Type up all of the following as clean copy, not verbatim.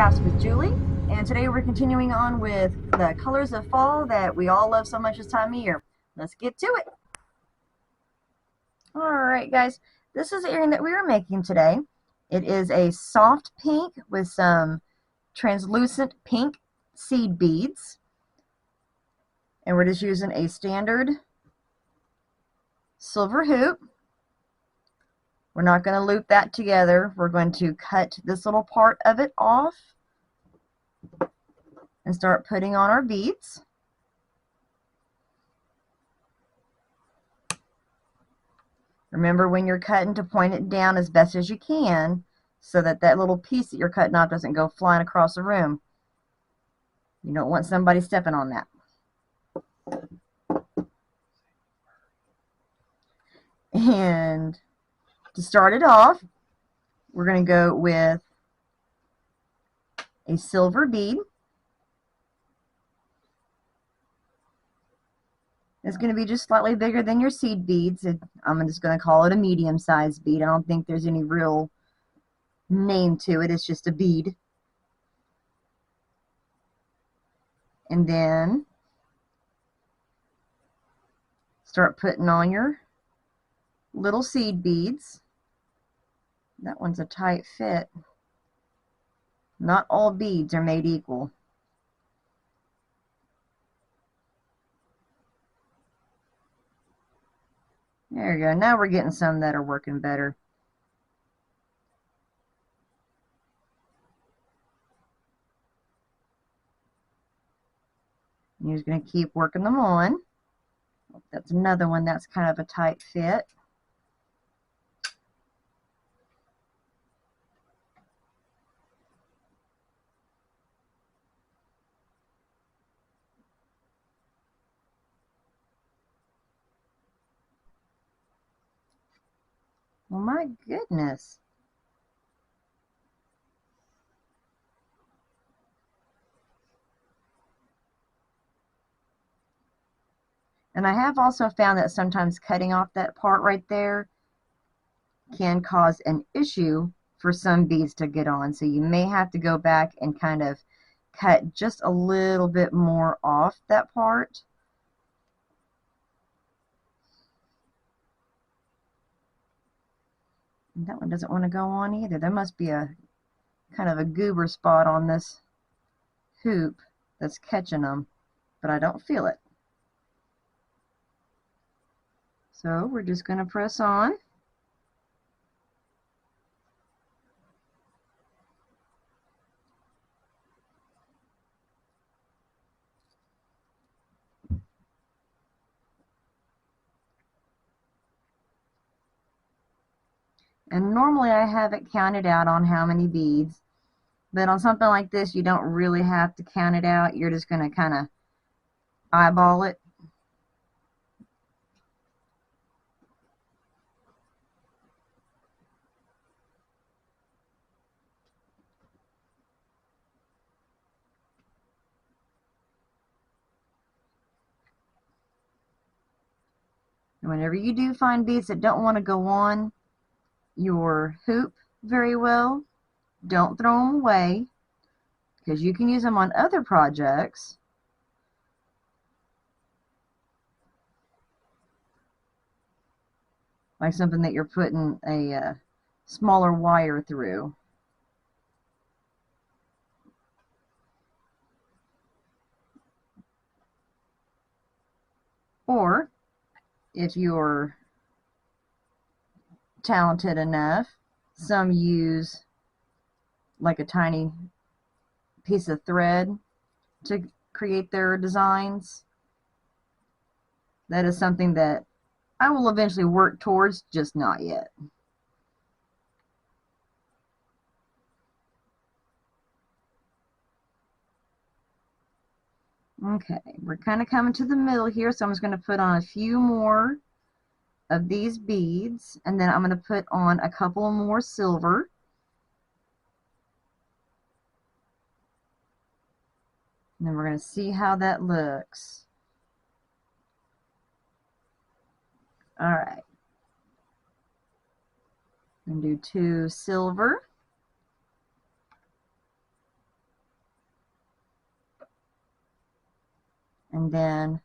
Crafts with Julie, and today we're continuing on with the colors of fall that we all love so much this time of year. Let's get to it. Alright guys, this is the earring that we are making today. It is a soft pink with some translucent pink seed beads, and we're just using a standard silver hoop. We're not going to loop that together. We're going to cut this little part of it off and start putting on our beads. Remember, when you're cutting, to point it down as best as you can so that that little piece that you're cutting off doesn't go flying across the room. You don't want somebody stepping on that. And to start it off, we're going to go with a silver bead. It's going to be just slightly bigger than your seed beads. I'm just going to call it a medium-sized bead. I don't think there's any real name to it. It's just a bead. And then start putting on your little seed beads. That one's a tight fit. Not all beads are made equal. There you go. Now we're getting some that are working better. You're just going to keep working them on. That's another one that's kind of a tight fit. Oh my goodness. And I have also found that sometimes cutting off that part right there can cause an issue for some beads to get on. So you may have to go back and kind of cut just a little bit more off that part. And that one doesn't want to go on either. There must be a kind of a goober spot on this hoop that's catching them, but I don't feel it. So we're just going to press on. And normally I have it counted out on how many beads, but on something like this you don't really have to count it out. You're just going to kind of eyeball it. And whenever you do find beads that don't want to go on your hoop very well, don't throw them away, because you can use them on other projects. Like something that you're putting a smaller wire through. Or if you're talented enough, some use like a tiny piece of thread to create their designs. That is something that I will eventually work towards, just not yet. Okay, we're kind of coming to the middle here, so I'm just going to put on a few more of these beads, and then I'm going to put on a couple more silver. And then we're going to see how that looks. All right. I'm going to do 2 silver. And then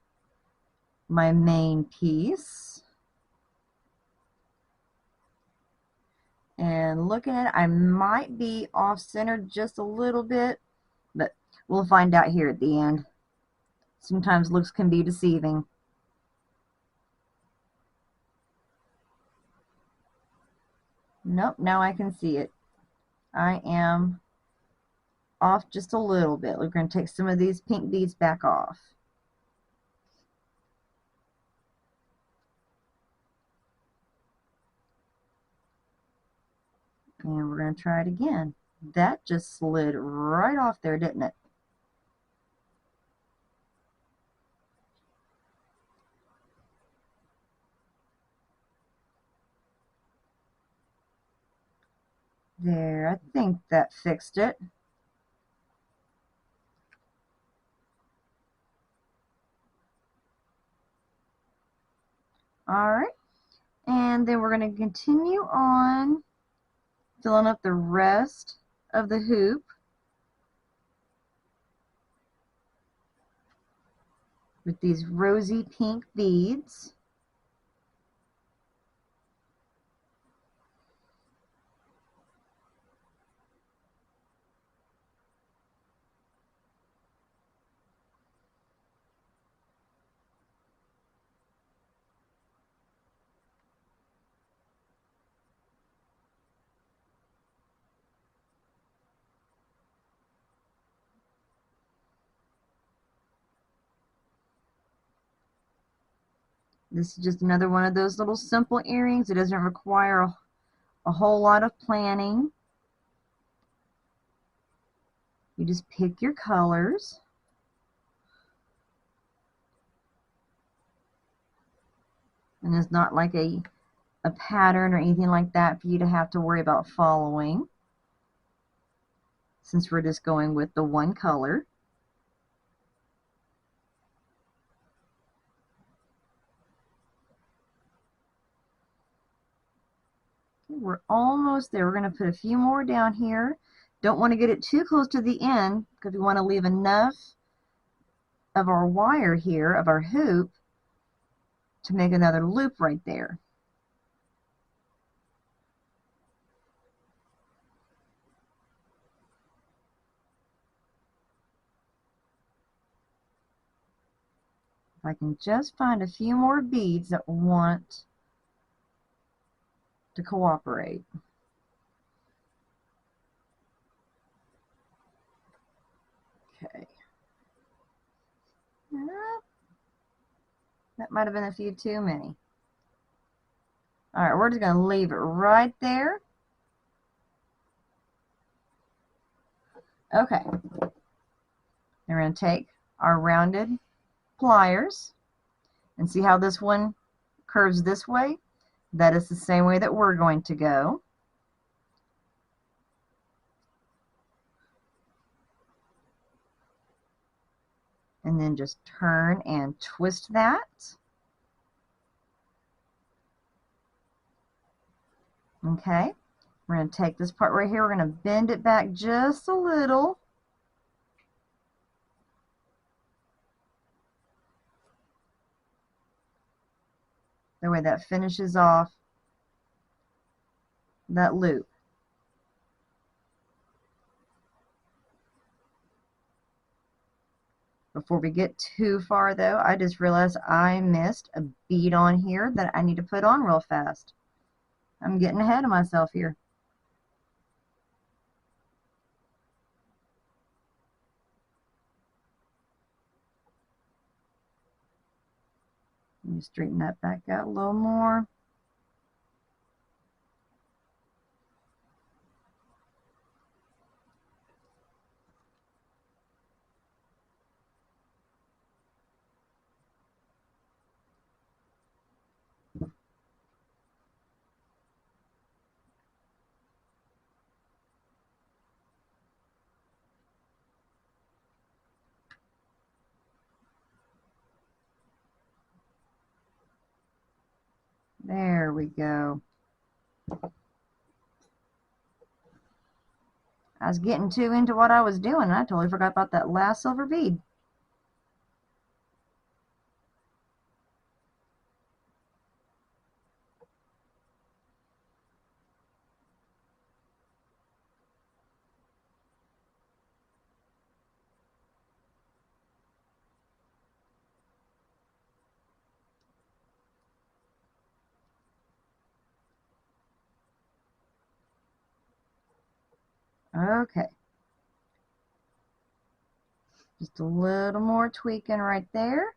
my main piece. And looking at it, I might be off-centered just a little bit, but we'll find out here at the end. Sometimes looks can be deceiving. Nope, now I can see it. I am off just a little bit. We're going to take some of these pink beads back off. And we're going to try it again. That just slid right off there, didn't it? There, I think that fixed it. Alright, and then we're going to continue on filling up the rest of the hoop with these rosy pink beads. This is just another one of those little simple earrings. It doesn't require a whole lot of planning. You just pick your colors. And it's not like a pattern or anything like that for you to have to worry about following, since we're just going with the one color. We're almost there. We're going to put a few more down here. Don't want to get it too close to the end because we want to leave enough of our wire here, of our hoop, to make another loop right there. If I can just find a few more beads that want to cooperate. Okay. That might have been a few too many. All right, we're just going to leave it right there. Okay. Then we're going to take our rounded pliers and see how this one curves this way. That is the same way that we're going to go. And then just turn and twist that. Okay, we're going to take this part right here, we're going to bend it back just a little. That way that finishes off that loop. Before we get too far though, I just realized I missed a bead on here that I need to put on real fast. I'm getting ahead of myself here. Let me straighten that back out a little more. There we go. I was getting too into what I was doing and I totally forgot about that last silver bead. Okay. Just a little more tweaking right there.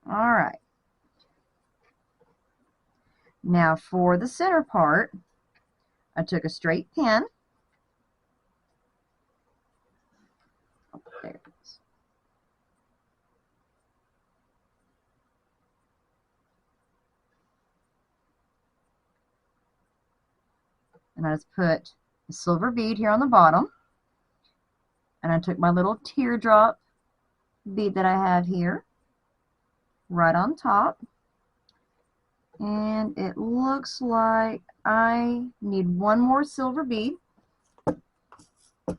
All right. Now for the center part, I took a straight pin. Oh, there it is. And I just put a silver bead here on the bottom. And I took my little teardrop bead that I have here right on top. And it looks like I need one more silver bead. I'm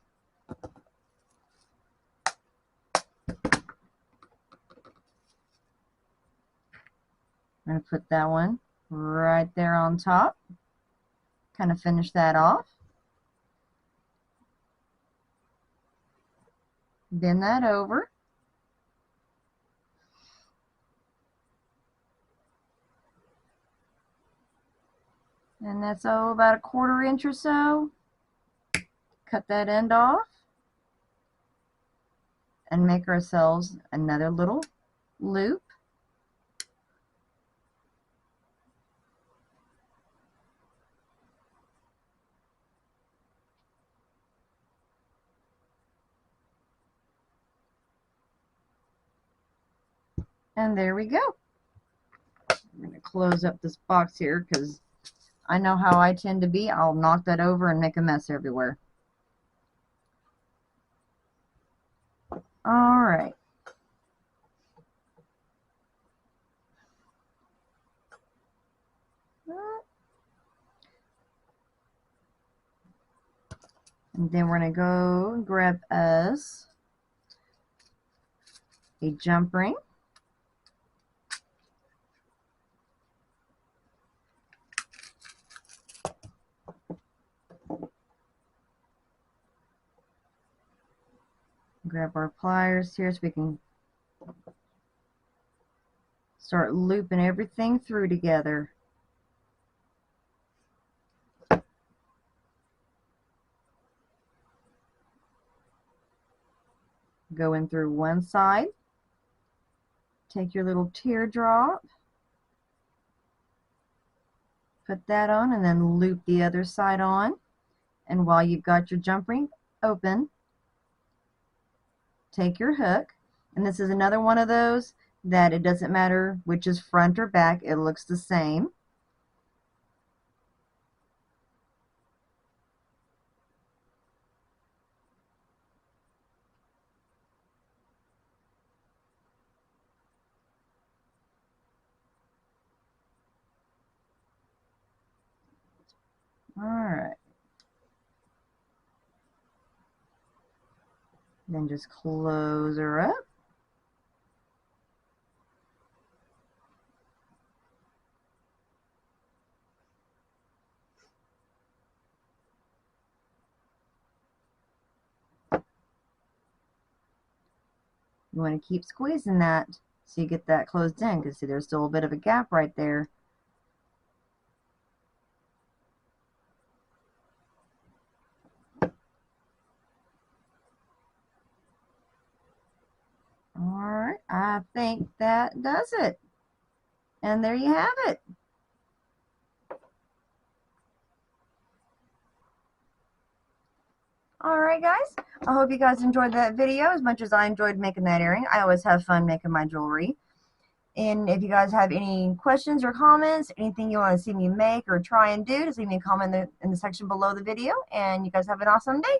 going to put that one right there on top. Kind of finish that off. Bend that over. And that's about a 1/4 inch or so. Cut that end off. And make ourselves another little loop. And there we go. I'm going to close up this box here because I know how I tend to be. I'll knock that over and make a mess everywhere. All right. And then we're going to go grab us a jump ring. Grab our pliers here so we can start looping everything through together. Go in through one side. Take your little teardrop. Put that on and then loop the other side on. And while you've got your jump ring open, take your hook. And this is another one of those that it doesn't matter which is front or back, it looks the same. All right. Then just close her up. You want to keep squeezing that so you get that closed in, because see, there's still a bit of a gap right there. Alright, I think that does it. And there you have it. Alright guys, I hope you guys enjoyed that video as much as I enjoyed making that earring. I always have fun making my jewelry. And if you guys have any questions or comments, anything you want to see me make or try and do, just leave me a comment in the section below the video. And you guys have an awesome day.